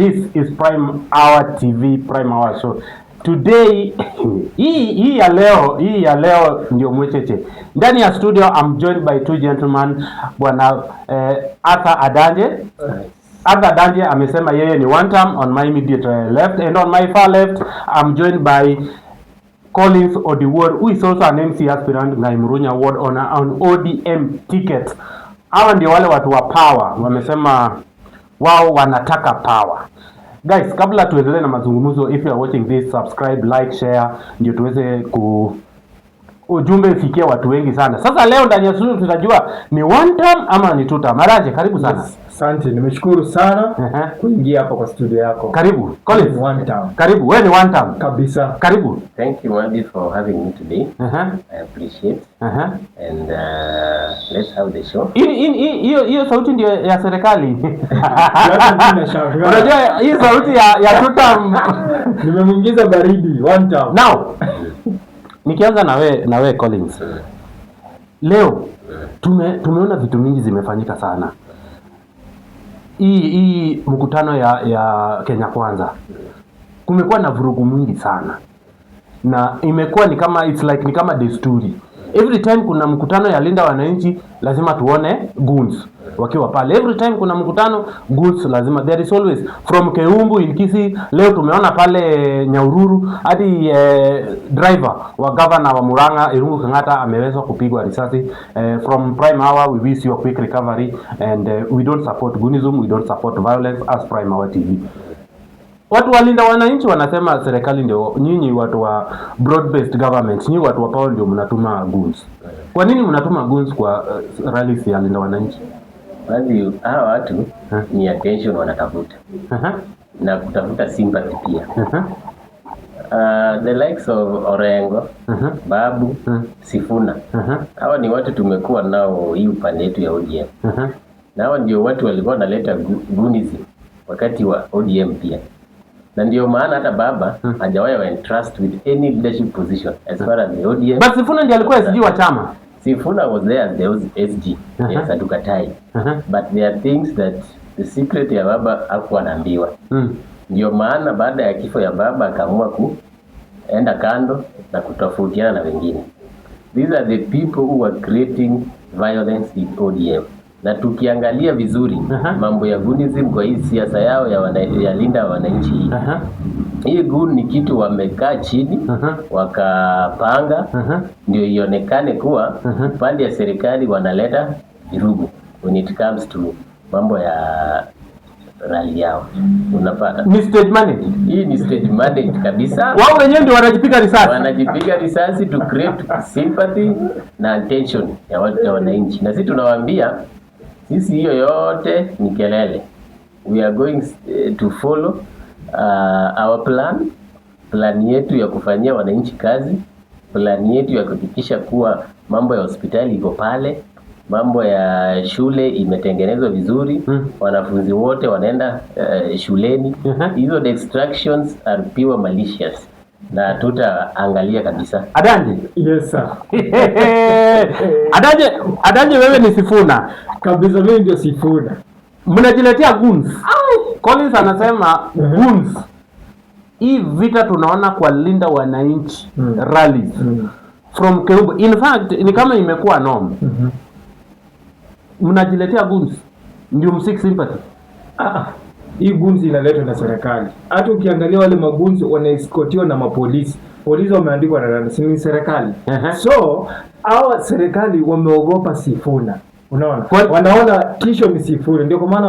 This is Prime Hour TV, Prime Hour Show. Today, hii ya leo ndio mwecheche. Ndani ya studio, I'm joined by two gentlemen. Bwana Arthur Adanje. Arthur Adanje amesema yeye ni one term on my immediate left, and on my far left, I'm joined by Collins Odiwuor, who is also an MC aspirant na Murunya Ward on ODM ticket. Hawa ndio wale watu wa power, wamesema wao wanataka power. Guys, kabla tuendelee na mazungumzo, if you are watching this, subscribe, like, share, ndio tuweze ujumbe ufikie watu wengi sana. Sasa leo ndani ya studio tutajua ni one term ama ni two term. Maraje, karibu sana. Yes, asante, nimeshukuru sana kuingia hapa kwa studio yako. Karibu. Collins, one term. Karibu, wewe ni one term. Kabisa. Karibu. Thank you, Wendy, for having me today. I appreciate. And let's have the show. Hiyo sauti ndio ya serikali. Unajua hii sauti ya two term nimemuingiza baridi, one term. Now, nikianza na we Collins. Leo tumeona vitu mingi zimefanyika sana. Hii mkutano ya Kenya Kwanza. Kumekuwa na vurugu mingi sana. Na imekuwa ni kama desturi. Every time kuna mkutano ya linda wananchi, lazima tuone goons wakiwa pale. Every time kuna mkutano, goons lazima. There is always from Keumbu in Kisii. Leo tumeona pale Nyahururu hadi driver wa governor wa Murang'a Irungu Kang'ata ameweza kupigwa risasi. From Prime Hour, we wish you a quick recovery, and we don't support goonism, we don't support violence as Prime Hour TV. Watu walinda wananchi wanasema serikali ndio, nyinyi watu wa broad based government, nyinyi watu wa power ndio mnatuma goons. Kwa nini mnatuma goons kwa rallies ya linda wananchi? Basi hawa watu ni attention wanatafuta. Na kutafuta sympathy pia. The likes of Orengo, Babu, Sifuna. Hawa ni watu tumekuwa nao hii upande yetu ya ODM. Na hawa ndio watu walikuwa wanaleta goonism wakati wa ODM pia. Na ndio maana hata baba hajawahi wa entrust with any leadership position as far as the ODM. But Sifuna ndiye alikuwa SG wa chama. Sifuna was there as the SG. Yes, atukatai. But there are things that the secret ya baba hakuwa anaambiwa. Ndio maana baada ya kifo ya baba akaamua kuenda kando na kutofautiana na wengine. These are the people who are creating violence in ODM. Na tukiangalia vizuri mambo ya goonism kwa hii siasa yao ya linda wananchi. Hii goon ni kitu wamekaa chini wakapanga ndio ionekane kuwa upande ya serikali wanaleta virugu when it comes to mambo ya rally yao. Unapata ni stage managed. Hii ni stage managed kabisa. Wao wenyewe ndio wanajipiga risasi. Wanajipiga risasi to create sympathy na attention ya watu wa wananchi. Na sisi tunawaambia sisi hiyo yote ni kelele. We are going to follow our plan yetu ya kufanyia wananchi kazi, plan yetu ya kuhakikisha kuwa mambo ya hospitali iko pale, mambo ya shule imetengenezwa vizuri, wanafunzi wote wanaenda shuleni. Hizo distractions are pure malicious. Na tutaangalia kabisa. Adanje? Yes sir. Adanje wewe ni Sifuna. Kabisa mimi ndio Sifuna. Mnajiletea goons. Collins anasema goons. Hii vita tunaona kwa linda wananchi rallies from Keumbu. In fact ni kama imekuwa norm. Mnajiletea goons ndio msik sympathy. Hii goons inaletwa na serikali. Hata ukiangalia wale magoons wanaescortiwa na mapolisi. Polisi wameandikwa na serikali. So hawa serikali wameogopa Sifuna. Unaona? Wanaona tisho ni Sifuna. Ndio kwa maana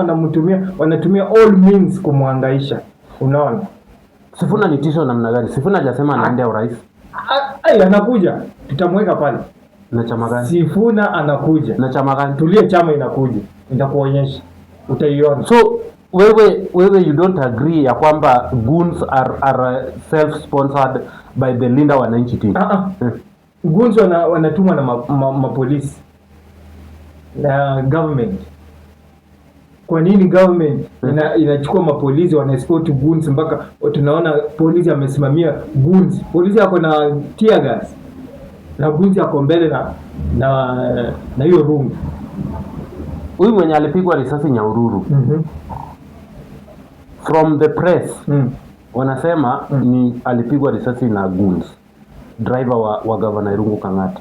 wanatumia all means kumhangaisha. Unaona? Sifuna ni tisho namna gani? Sifuna hajasema anaendea urais. Anakuja. Tutamweka pale. Na chama gani? Sifuna anakuja. Na chama gani? Tulie, chama inakuja. Nitakuonyesha. Utaiona. So wewe you don't agree ya kwamba goons are self-sponsored by the linda wananchi team? Goons wanatumwa na mapolisi na government. Kwa nini government inachukua mapolisi wanaescort goons mpaka tunaona polisi amesimamia goons? Polisi yako na tear gas na goons yako mbele na hiyo room. Huyu mwenye alipigwa risasi Nyahururu. from the press wanasema ni alipigwa risasi na goons, driver wa Governor Irungu Kang'ata.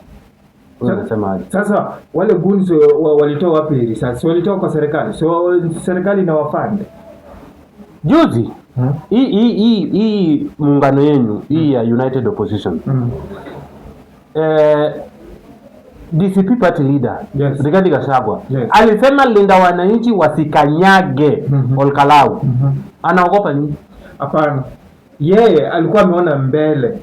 Wanasema sasa wale goons walitoa wapi risasi? Walitoa kwa serikali, so serikali na wafande juzi hii muungano yenu hii ya United Opposition DCP party leader Rigathi Gachagua alisema linda wananchi wasikanyage Olkalau. Anaogopa nini? Hapana, yeye alikuwa ameona mbele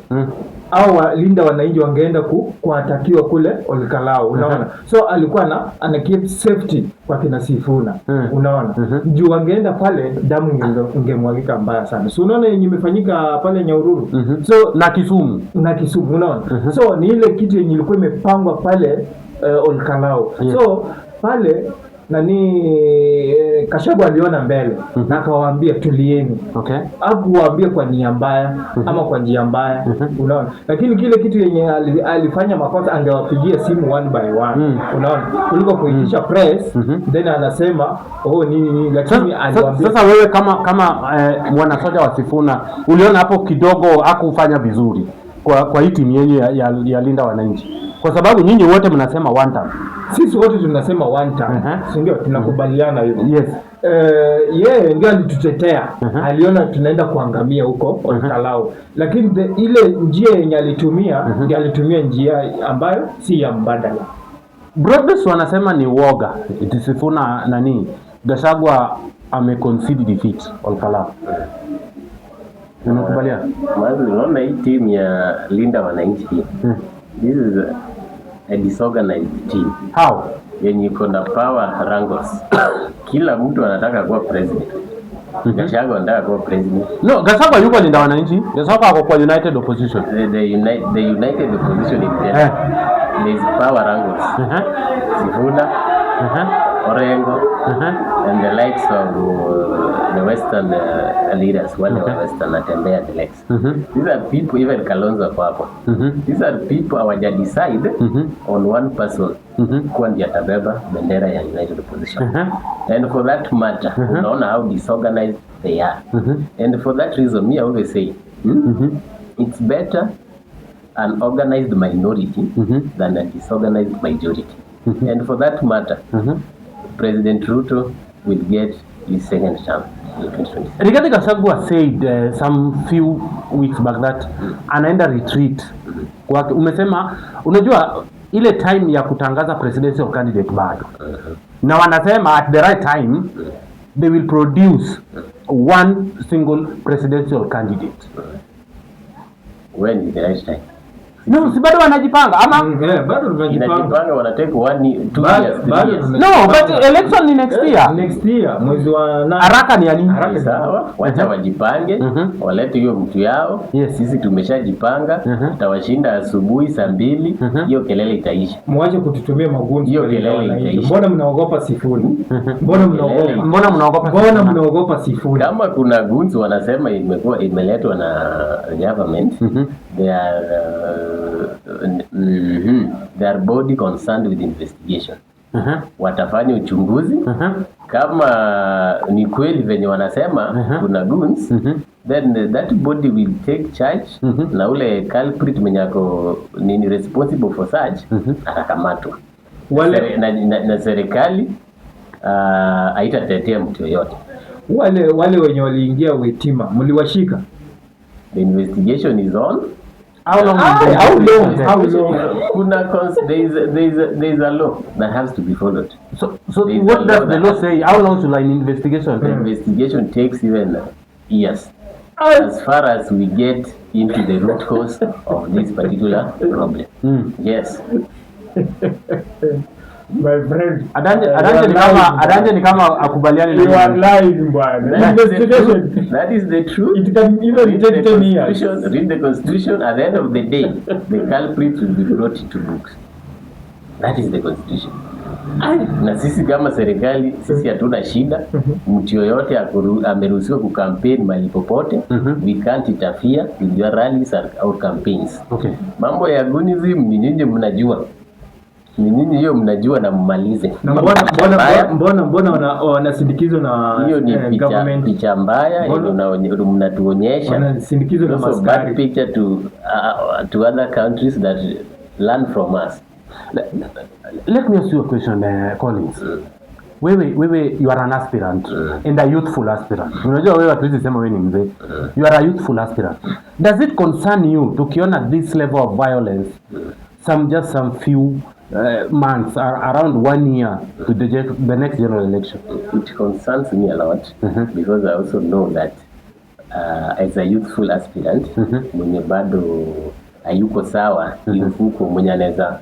au walinda wananchi wangeenda kuatakiwa kule Olkalau, unaona. So alikuwa ana keep safety kwa kina Sifuna, unaona. Juu wangeenda pale damu ingemwagika mbaya sana. So unaona yenye imefanyika pale Nyahururu. So na Kisumu unaona. So ni ile kitu yenye ilikuwa imepangwa pale Olkalau. So pale Gachagua aliona mbele na akawaambia tulieni. Hakuwaambia kwa nia mbaya ama kwa njia mbaya, unaona. Lakini kile kitu yenye alifanya makosa, angewapigia simu one by one, unaona, kuliko kuitisha press then anasema nini. Lakini aliwaambia. Sasa wewe kama mwana soja wa Sifuna uliona hapo kidogo hakufanya vizuri kwa hii timu yenyu ya linda wananchi, kwa sababu nyinyi wote mnasema one time. Sisi wote tunasema one time, si ndio? Tunakubaliana hivyo. Yes. Yeye ndio alitutetea. Aliona tunaenda kuangamia huko Olkalau. Lakini ile njia yenye alitumia, ndio alitumia njia ambayo si ya mbadala. Broadbase wanasema ni woga. Sifuna Gachagua ameconcede defeat Olkalau. Unakubaliana? Unaona hii team ya linda wananchi hii. This is a disorganized team. How? Yenye iko na power wrangles. Kila mtu anataka kuwa president. Gachagua anataka kuwa president. No, Gachagua yuko linda wananchi. Gachagua ako kwa United Opposition. The United Opposition is there. There is power wrangles. Sifuna, Orengo, and the likes of the Western leaders, wale wa Western atembea the likes. These are people, even Kalonzo hapo. These are people hawaja decide on one person kuwa ndiye atabeba bendera ya United Opposition. And for that matter, unaona how disorganized they are. And for that reason, me I always say, it's better an organized minority than a disorganized majority. And for that matter, President Ruto will get his second term in 2026. Rigathi Gachagua said some few weeks back that anaenda retreat. Umesema, unajua ile time ya kutangaza presidential candidate bado. Na wanasema at the right time they will produce one single presidential candidate. When is the right time? No, si bado wanajipanga ama bado wanajipanga, wanatake 2 years. No, but election ni next year mwezi wa 8. Haraka ni yani. Haraka sawa, wacha wajipange, walete hiyo mtu yao. Sisi tumeshajipanga, tutawashinda asubuhi saa 2, hiyo kelele itaisha. Mwache kututumia magunzi, hiyo kelele itaisha. Mbona mnaogopa Sifuna? Mbona mnaogopa Sifuna? Kama kuna gunzi wanasema imeletwa na government, their body concerned with investigation. Watafanya uchunguzi. Kama ni kweli venye wanasema kuna goons, then that body will take charge, na ule culprit mwenye ako ni responsible for such atakamatwa. Na serikali haitatetea mtu yoyote. Wale wenye waliingia Witima mliwashika? The investigation is on. How long? There is a law that has to be followed. So what does the law say? How long should an investigation take? The investigation takes even years. As far as we get into the root cause of this particular problem. Yes. My friend, Adanje ni kama akubaliani na you are lying, bwana. Investigation. That is the truth. It can even take 10 years. Read the constitution. At the end of the day, the culprits will be brought to books. That is the constitution. Na sisi kama serikali, sisi hatuna shida. Mtu yoyote ameruhusiwa kukampeni mahali popote. We can't interfere with your rallies or campaigns. Okay. Mambo ya gunism ni nyinyi mnajua. Ni nini hiyo mnajua na mmalize. Na mbona wanasindikizwa na hiyo ni government? Picha mbaya yenye mnatuonyesha. Wanasindikizwa na maskari. Bad picture to other countries that learn from us. Let me ask you a question, Collins. Wewe you are an aspirant and a youthful aspirant. Unajua wewe hatuwezi sema wewe ni mzee. You are a youthful aspirant. Does it concern you tukiona this level of violence some few months around 1 year to the next general election? It concerns me a lot because I also know that as a youthful aspirant mwenye bado hayuko sawa yuko mwenye anaweza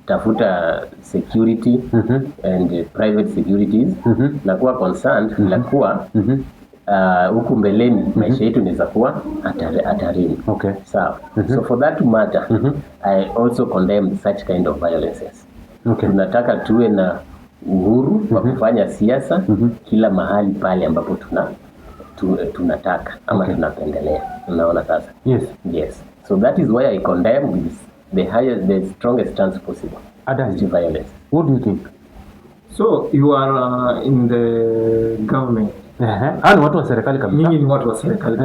tafuta security and private securities na kuwa concerned na kuwa huku mbeleni maisha yetu inaweza kuwa hatarini. Okay. Sawa. So for that matter I also condemn such kind of violences. Okay. Tunataka tuwe na uhuru wa kufanya siasa kila mahali pale ambapo tunataka ama tunapendelea. Unaona sasa? Yes. So that is why I condemn with the strongest stance possible against violence. What do you think? So you are in the government. Ni watu wa serikali kabisa. Nyinyi ni watu wa serikali.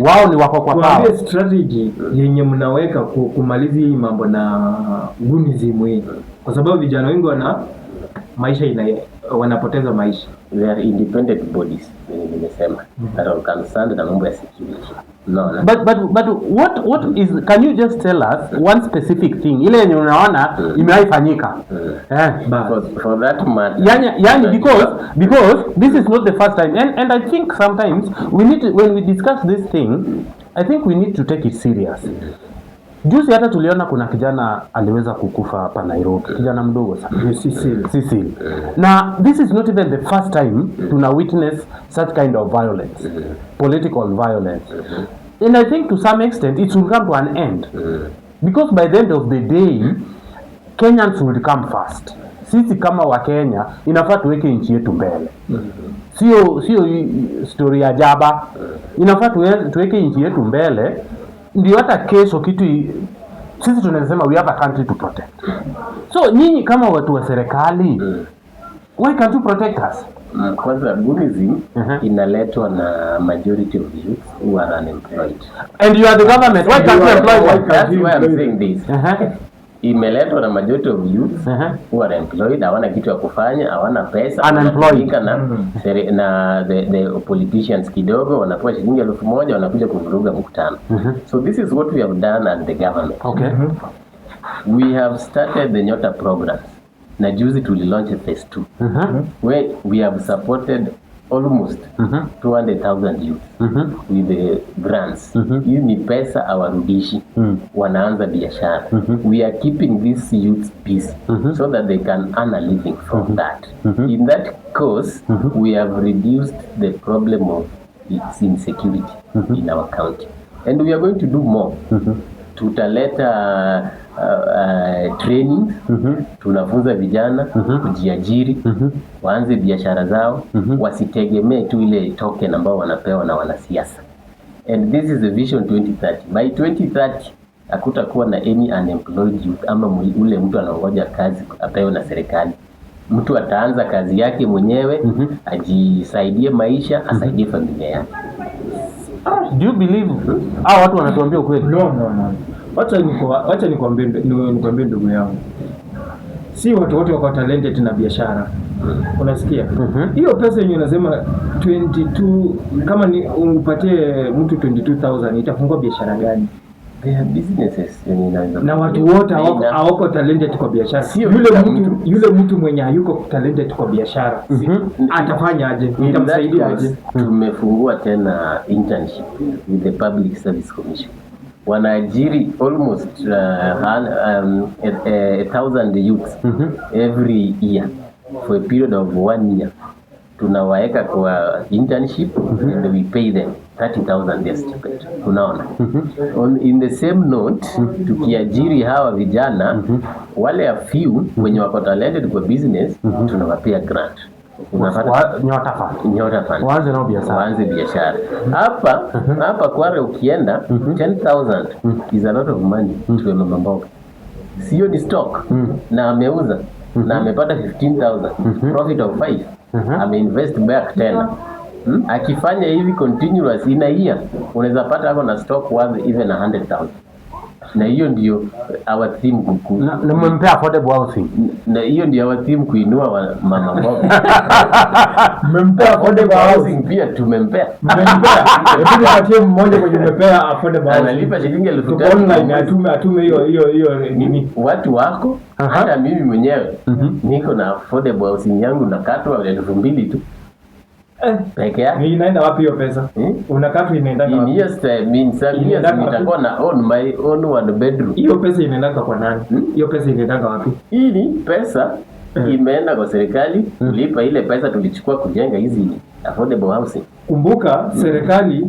Wao ni wako kwa pao. Kwa strategy yenye mnaweka kumaliza hii mambo na gunism hii. Kwa sababu vijana wengi maisha wanapoteza maisha. They are independent bodies, nimesema. That are concerned na mambo ya security. No. But what is, can you just tell us one specific thing ile yenye unaona imewaifanyika? For that matter. Yani because this is not the first time and I think sometimes we need to, when we discuss this thing, I think we need to take it serious. Juzi hata tuliona kuna kijana aliweza kukufa hapa Nairobi, kijana mdogo sana, Cecil. Na this is not even the first time tuna witness such kind of violence, political violence. And I think to some extent it will come to an end. Because by the end of the day, Kenyans will come first. Sisi kama wa Kenya inafaa tuweke nchi yetu mbele. Sio story ya jaba. Inafaa tuweke nchi yetu mbele. Ndio hata kesho kitu sisi tunasema we have a country to protect. So nyinyi kama watu wa serikali, why can't you protect us? Kwanza gunism inaletwa na majority of youth who are unemployed. And you are the government. Why can't you employ them? That's why I'm saying this. Imeletwa na majority of youth who are employed, hawana kitu ya kufanya, hawana pesa, unemployed na the politicians kidogo wanapewa shilingi 1,000 wanakuja kuvuruga mkutano. So this is what we have done at the government. Okay. We have started the Nyota programs. Na juzi launch phase 2 where we have supported almost 200,000 youth with the grants. Hii ni pesa hawarudishi, wanaanza biashara. We are keeping these youths busy so that they can earn a living from that. In that course, we have reduced the problem of insecurity in our county. And we are going to do more. Tutaleta training, tunafunza vijana kujiajiri, waanze biashara zao, wasitegemee tu ile token ambao wanapewa na wanasiasa. And this is the vision 2030. By 2030 hakutakuwa na any unemployed youth ama ule mtu anaongoja kazi apewe na serikali. Mtu ataanza kazi yake mwenyewe, ajisaidie maisha, asaidie familia yake. Do you believe watu wanatuambia ukweli? No. Wacha nikwambie ndugu yangu. Si watu wote wako talented na biashara. Unasikia? Hiyo pesa yenyewe unasema 22, kama ni umpatie mtu 22,000 itafungua biashara gani? They have businesses na watu wote hawako talented kwa biashara. Yule mtu mwenye hayuko talented kwa biashara atafanya aje? Itamsaidia aje? Tumefungua tena internship with the Public Service Commission. Wanaajiri almost 1,000 youths every year for a period of 1 year. Tunawaeka kwa internship and we pay them 30,000 their stipend. Unaona? In the same note, tukiajiri hawa vijana wale a few wenye wako talented kwa business, tunawapea grant. Nyota fund. Waanze biashara. Hapa Kware ukienda 10,000 is a lot of money to a mama mboga. sio ni stock na ameuza na amepata 15,000 profit of 5 ameinvest back tena. Akifanya hivi continuous in a year unaweza pata hapo na stock worth even 100,000. Na hiyo ndio our theme na mmempea affordable housing. Na hiyo ndio our theme kuinua mama mboga. Mmempea affordable housing pia tumempea. Hebu nipatie mmoja kwenye mmempea affordable housing. Analipa shilingi 5,000 Tuko online atume hiyo nini watu wako. Hata mimi mwenyewe niko na affordable housing yangu nakatwa 2,000 tu. Peke yake. Inaenda wapi hiyo pesa? Unakatwa inaenda wapi? Yes, nitakuwa na own my own one bedroom. Hiyo pesa inaenda kwa nani? Hiyo pesa inaenda wapi? Hii pesa imeenda kwa serikali kulipa ile pesa tulichukua kujenga hizi affordable housing. Kumbuka serikali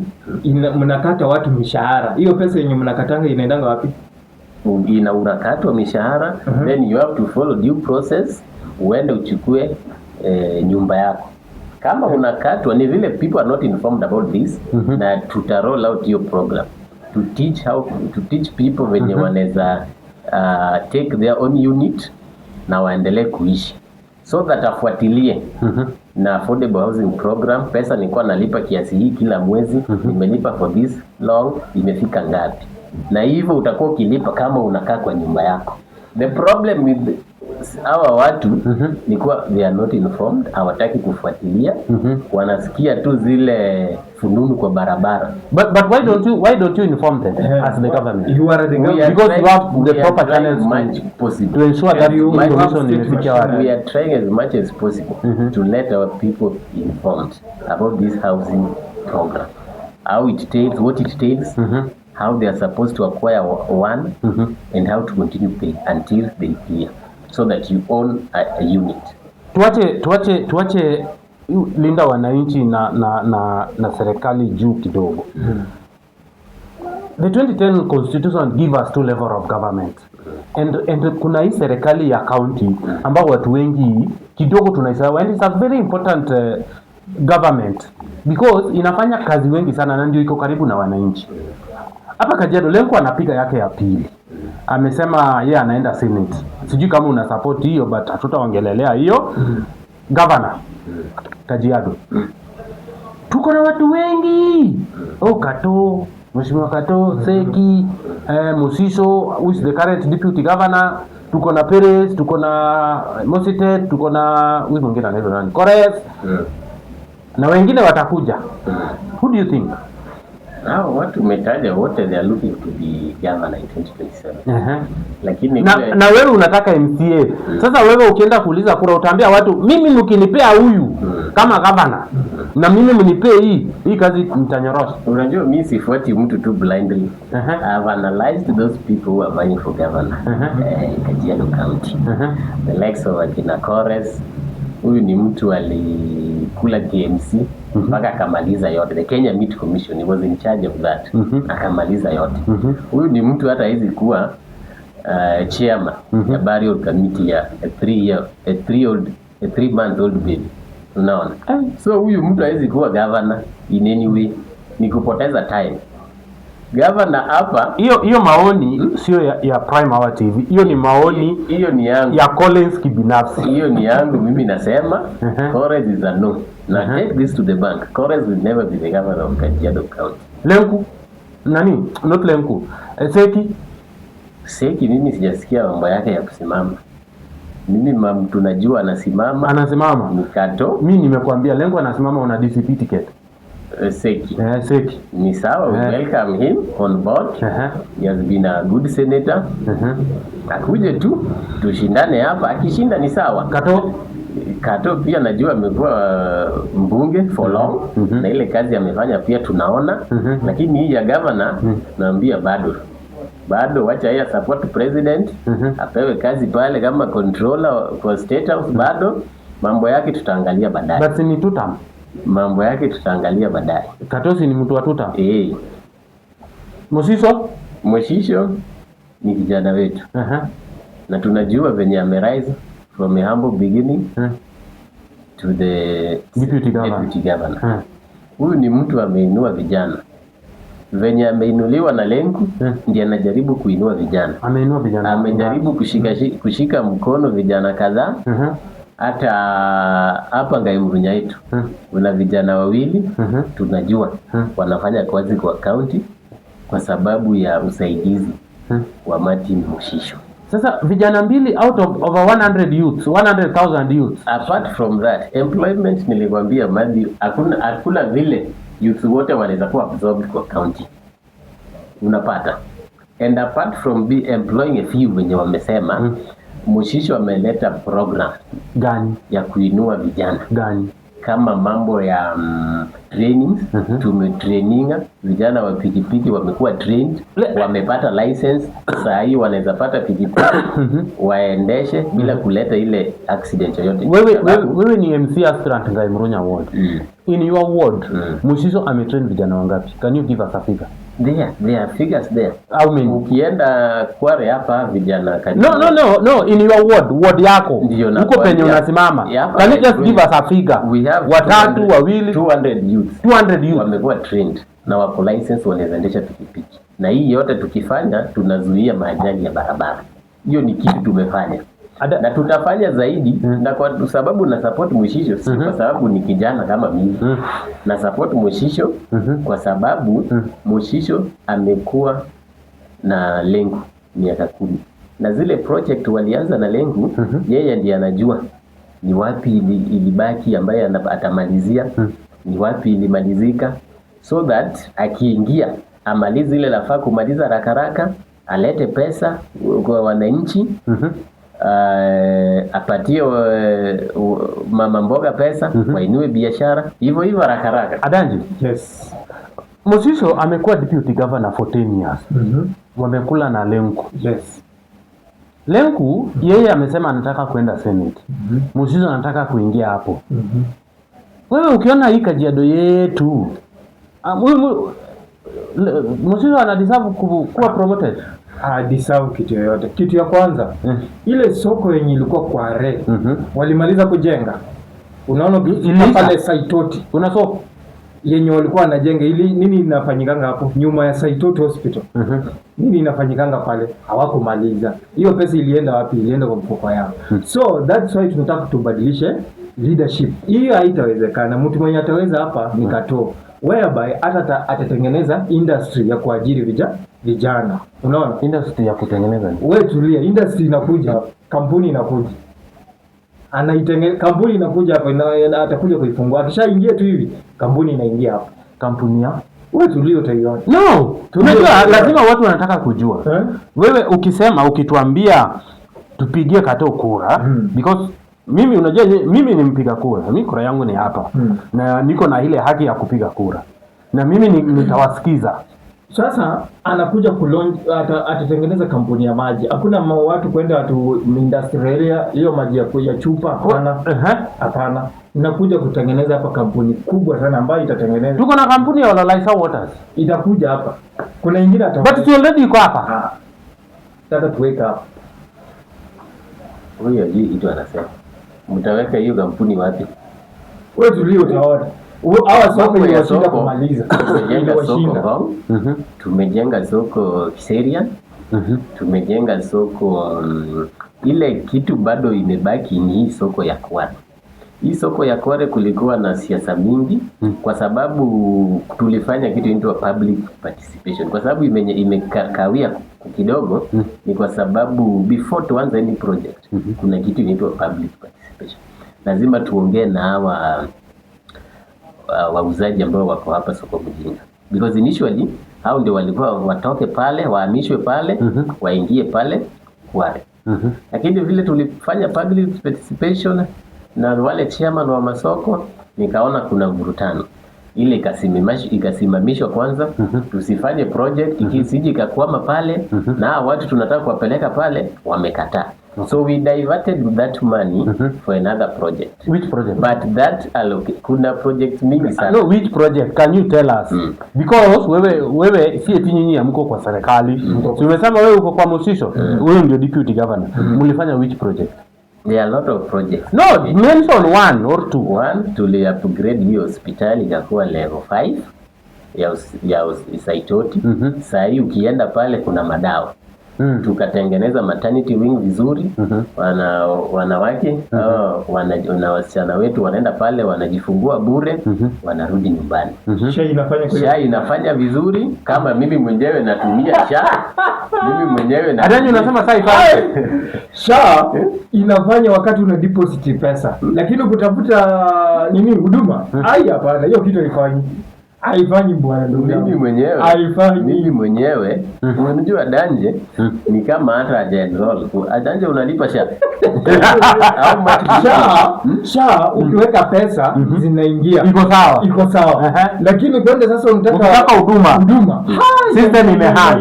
mnakata watu mishahara. Hiyo pesa yenye mnakatanga inaenda wapi? Unakatwa mishahara, then you have to follow due process, uende uchukue nyumba yako. Kama unakatwa ni vile people are not informed about this, na tuta roll out your program to teach people venye wanaweza take their own unit na waendelee kuishi, so that afuatilie na affordable housing program. Pesa nilikuwa nalipa kiasi hii kila mwezi, nimelipa for this long, imefika ngapi? Na hivyo utakuwa ukilipa kama unakaa kwa nyumba yako. The problem with hawa watu ni kuwa they are not informed, hawataki kufuatilia, wanasikia tu zile fununu kwa barabara. But why don't you inform them as the government? You are the government because you have the proper channels to ensure that information imefikia watu. We are trying as much as possible to let our people informed about this housing program, how it takes, what it takes, how they are supposed to acquire one, and how to continue paying until they clear, so that you own a unit. Tuache linda wananchi na serikali juu kidogo. The 2010 constitution give us two level of government. And kuna hii serikali ya county ambao watu wengi kidogo tunaisahau, and it's a very important government because inafanya kazi wengi sana na ndio iko karibu na wananchi. Hapa Kajiado Lenku anapiga yake ya pili. Amesema yeye anaenda Senate. Sijui kama una support hiyo, but hatutaongelelea hiyo. Governor Kajiado. Tuko na watu wengi. Kato, Mheshimiwa Kato, Seki, Musiso, who is the current deputy governor. Tuko na Perez, tuko na Mositet, tuko na huyu mwingine anaitwa nani? Kores. Na wengine watakuja. Who do you think? Hao watu umetaja wote they are looking to be governor in 2027. Lakini na wewe unataka MCA. Sasa wewe ukienda kuuliza kura utaambia watu mimi mkinipea huyu kama governor na mimi mnipee hii kazi mtanyorosha. Unajua mimi sifuati mtu tu blindly. I have analyzed those people who are vying for governor Kajiado County. The likes of Akina Kores. Huyu ni mtu alikula KMC mpaka akamaliza yote. The Kenya Meat Commission, he was in charge of that. Akamaliza yote. Huyu ni mtu hata hizi kuwa chairman ya burial committee ya a 3-month-old baby. Unaona? So huyu mtu haizi kuwa governor in any way, ni kupoteza time. Governor hapa hiyo maoni sio ya Prime Hour TV. Hiyo ni maoni, hiyo ni yangu ya Collins kibinafsi. Hiyo ni yangu mimi nasema Kores is a no. Now take this to the bank. Kores will never be the governor of Kajiado County. Lenku nani? Not Lenku. Seki mimi sijasikia mambo yake ya kusimama. Mimi tunajua anasimama. Mkato. Mimi nimekuambia Lenku anasimama on a DCP ticket. Seki. Seki. Ni sawa, we welcome him on board. He has been a good senator. Akuje tu tushindane hapa, akishinda ni sawa. Kato pia najua amekuwa mbunge for long na ile kazi amefanya pia tunaona, lakini hii ya governor naambia bado wacha yeye support president, apewe kazi pale kama controller kwa state house, bado mambo yake tutaangalia baadaye. Basi ni tutam. Mambo yake tutaangalia baadaye. Katosi ni mtu wa tutam. Moshisho ni kijana wetu. Na tunajua venye amerise from a humble beginning to the deputy governor. Huyu ni mtu ameinua vijana. venye ameinuliwa na Lenku ndiye anajaribu kuinua vijana. Ameinua vijana. Amejaribu kushika mkono vijana kadhaa. Hata hapa Ngaimurunyaitu kuna vijana wawili tunajua wanafanya kazi kwa county kwa sababu ya usaidizi wa Martin Mushisho. Sasa vijana mbili out of over 100 youths, 100,000 youths. Apart from that, employment nilikwambia Matthew, hakuna vile youth wote wanaweza kuwa absorbed kwa county. Unapata. And apart from employing a few wenye wamesema Mushisho ameleta program gani ya kuinua vijana gani kama mambo ya trainings. Tumetraininga vijana wa pikipiki, wamekuwa trained, wamepata license. Saa hii wanaweza pata pikipiki waendeshe bila kuleta ile accident yoyote. Wewe ni MC aspirant Ngaimurunya ward. In your ward Mushisho ametrain vijana wangapi? Can you give us a figure? There are figures there. How many? Ukienda Kware hapa vijana No, in your ward yako. Huko penye unasimama. Can you just give us a figure? We have watatu, wawili, 200 youth. 200 youth wamekuwa trained na wako license, wanaweza endesha pikipiki. Na hii yote tukifanya tunazuia maajali ya barabara. Hiyo ni kitu tumefanya. Na tutafanya zaidi na kwa sababu na support Mushisho si kwa sababu ni kijana kama mimi. Na support Mushisho kwa sababu Mushisho amekuwa na Lenku miaka 10. Na zile project walianza na Lenku, yeye ndiye anajua ni wapi ilibaki ambaye atamalizia, ni wapi ilimalizika, so that akiingia amalize ile nafaa kumaliza haraka, alete pesa kwa wananchi. Apatie mama mboga pesa, wainue biashara hivyo haraka. Adanji, Yes. Mushisho amekuwa deputy governor for 10 years. Wamekula na Lenku. Yes. Lenku yeye amesema anataka kwenda Senate. Mushisho anataka kuingia hapo. Wewe ukiona hii Kajiado yetu, Mushisho anadeserve kuwa promoted. Deserve kitu yoyote. Kitu ya kwanza, ile soko yenye ilikuwa kwa Kware walimaliza kujenga. Unaona pale Saitoti. Kuna soko yenye walikuwa wanajenga ili nini inafanyikanga hapo nyuma ya Saitoti Hospital. Nini inafanyikanga pale? Hawakumaliza. Hiyo pesa ilienda wapi? Ilienda kwa mfuko yao. So that's why tunataka tubadilishe leadership. Hiyo haitawezekana. Mtu mwenye ataweza hapa ni Katoo, whereby atatengeneza industry ya kuajiri vijana. Unaona? Industry ya kutengeneza. Wewe tulia, industry inakuja, kampuni inakuja. Kampuni inakuja hapa, atakuja kuifungua. Akishaingia tu hivi, kampuni inaingia hapa. Kampuni ya wewe tulio utaiona. No, unajua lazima watu wanataka kujua. Wewe ukituambia tupigie Katoo kura, because mimi unajua mimi ni mpiga kura. Mimi kura yangu ni hapa. Na niko na ile haki ya kupiga kura. Na mimi nitawasikiza. Sasa anakuja atatengeneza kampuni ya maji. Hakuna watu kwenda industrial hiyo maji ya chupa, hapana. Hapana. Inakuja kutengeneza hapa kampuni kubwa sana ambayo itatengeneza. Tuko na kampuni ya Ololaisa Waters. Itakuja hapa. Kuna nyingine But it's already iko hapa. Sasa tuweka hapa. Huyo hiyo anasema. Mtaweka hiyo kampuni wapi? Wewe tulio utaona. Hawa soko ya soko kumaliza. Tumejenga soko Kiserian. Tumejenga soko ile kitu bado imebaki ni hii soko ya Kware. Hii soko ya Kware kulikuwa na siasa mingi kwa sababu tulifanya kitu inaitwa public participation. Kwa sababu imekawia kidogo ni kwa sababu before tuanze any project kuna kitu inaitwa public participation. Lazima tuongee na hawa wauzaji ambao wako hapa soko Mjinga. Because initially hao ndio walikuwa watoke pale, wahamishwe pale, waingie pale Kware. Lakini vile tulifanya public participation na wale chairman wa masoko, nikaona kuna mvurutano. Ile ikasimamishwa kwanza, tusifanye project ikisiji kakwama pale na watu tunataka kuwapeleka pale wamekataa. So we diverted that money for another project. Which project? But that kuna project mingi sana. No, which project? Can you tell us? Because wewe si eti nyinyi mko kwa serikali. Si umesema wewe uko kwa Mushisho. Wewe ndio deputy governor. Mlifanya which project? There are a lot of projects. No, mention one or two. One, tuli upgrade hiyo hospitali ikakuwa level 5. ya Saitoti. Saa hii ukienda pale kuna madawa. Tukatengeneza maternity wing vizuri. Wanawake na wasichana wetu wanaenda pale wanajifungua bure, wanarudi nyumbani. SHA inafanya vizuri. Kama mimi mwenyewe natumia SHA. Mimi mwenyewe na Adanji unasema SHA inafanya wakati una deposit pesa. Lakini ukitafuta huduma, hapana, hiyo kitu haifanyi bwana ndugu. Mimi mwenyewe unajua Danje ni kama hata general. Danje unalipa SHA. SHA ukiweka pesa zinaingia. Iko sawa. Lakini kwenda sasa unataka huduma. System imehang.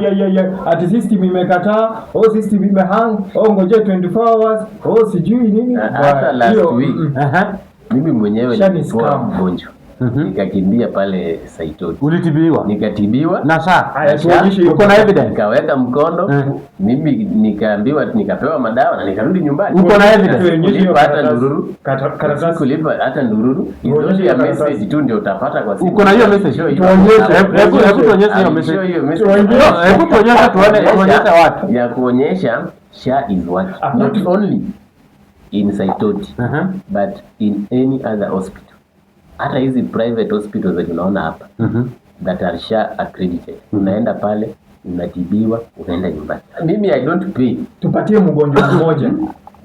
Ati system imekataa, system imehang, ngoje 24 hours, sijui nini. Hata last week mimi mwenyewe nilikuwa mgonjwa. Nikakimbia pale Saitoti. Ulitibiwa? Nikatibiwa. Na SHA. Uko na evidence? Nikaweka mkono. Mimi nikaambiwa nikapewa madawa na nikarudi nyumbani. Uko na evidence? Kulipa hata ndururu. Karatasi kulipa hata ndururu. Hizo ya message tu ndio utapata kwa simu. Uko na hiyo message? Tuonyeshe. Hebu tuonyeshe hiyo message. Hebu tuonyeshe tuonyeshe watu. Ya kuonyesha SHA is working. Not only in Saitoti but in any other hospital. Hata hizi private hospitals that unaona hapa that are SHA accredited. Unaenda pale, unatibiwa, unaenda nyumbani. Mimi I don't pay. Tupatie mgonjwa mmoja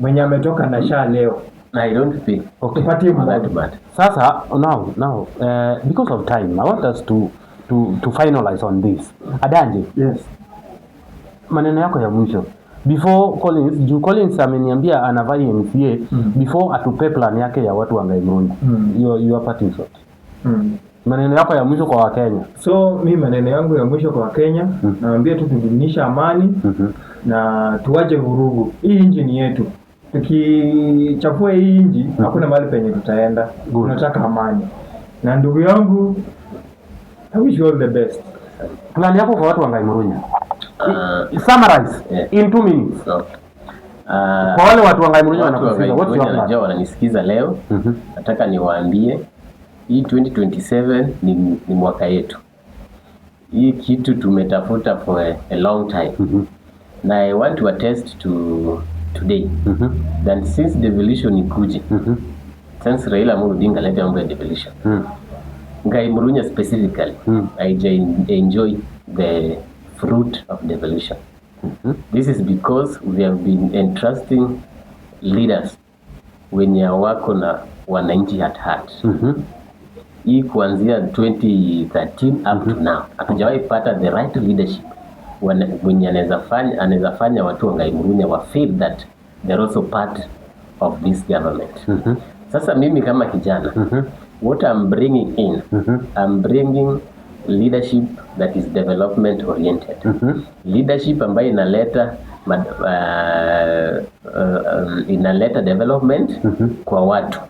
mwenye ametoka na SHA leo. I don't pay. Okay. Tupatie mgonjwa. Sasa now because of time I want us to finalize on this. Adanji. Yes. Maneno yako ya mwisho. Before Collins ameniambia anavai MCA before atupe plan yake ya watu wa Ngaimrunyi. Your party shot. Maneno yako ya mwisho kwa Wakenya. So mimi maneno yangu ya mwisho kwa Wakenya naambia tu tudumisha amani na tuache vurugu. Hii nchi ni yetu. Tukichafua hii nchi hakuna mahali penye tutaenda. Tunataka amani. Na ndugu yangu, I wish you all the best. Plan yako kwa watu wa Ngaimrunyi. Summarize in 2 minutes. Kwa wale watu wa Ngaimrunyi wanakusikiza, what's your plan? Wananisikiza leo. Nataka niwaambie hii 2027 ni mwaka yetu. Hii kitu tumetafuta for a long time. Na I want to attest to today that since devolution ikuje, since Raila Amolo Odinga leta mambo ya devolution, Ngaimrunyi specifically, I enjoy the fruit of devolution. This is because we have been entrusting leaders wenye wako na wananchi at heart. Hii kuanzia 2013 up to now hatujawahi pata the right leadership wenye anaweza fanya watu wa Ngaimrunyi wa feel that they're also part of this government. Sasa mimi kama kijana, what I'm bringing in, I'm bringing leadership that is development oriented. Leadership ambayo inaleta development kwa watu.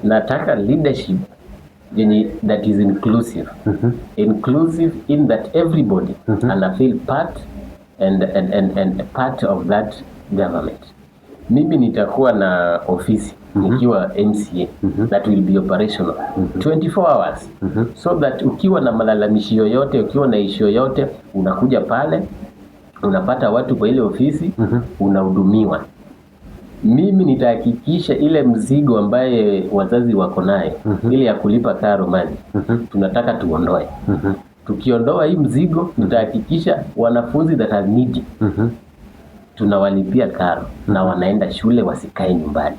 Nataka leadership that is inclusive. Inclusive in that everybody ana feel part and part of that government. Mimi nitakuwa na ofisi nikiwa MCA that will be operational 24 hours so that ukiwa na malalamishi yoyote, ukiwa na issue yoyote, unakuja pale, unapata watu kwa ile ofisi, unahudumiwa. Mimi nitahakikisha ile mzigo ambaye wazazi wako naye, ile ya kulipa karo maji, tunataka tuondoe. Tukiondoa hii mzigo, nitahakikisha wanafunzi that are needy, tunawalipia karo na wanaenda shule, wasikae nyumbani.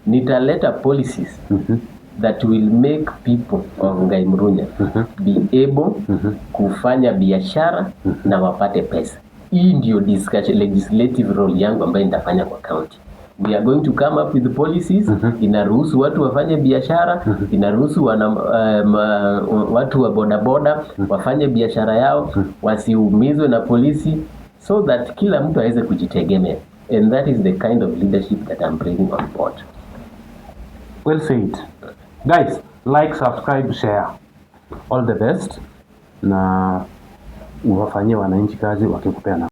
Nitaleta policies that will make people of Ngaimrunyi be able kufanya biashara na wapate pesa. Hii ndio legislative role yangu ambayo nitafanya kwa county. We are going to come up with policies inaruhusu watu wafanye biashara, inaruhusu watu wa bodaboda wafanye biashara yao, wasiumizwe na polisi, so that kila mtu aweze kujitegemea. And that is the kind of leadership that I'm bringing on board. Well said. Guys, like, subscribe, share. All the best. Na uwafanyie wananchi kazi wakikupea.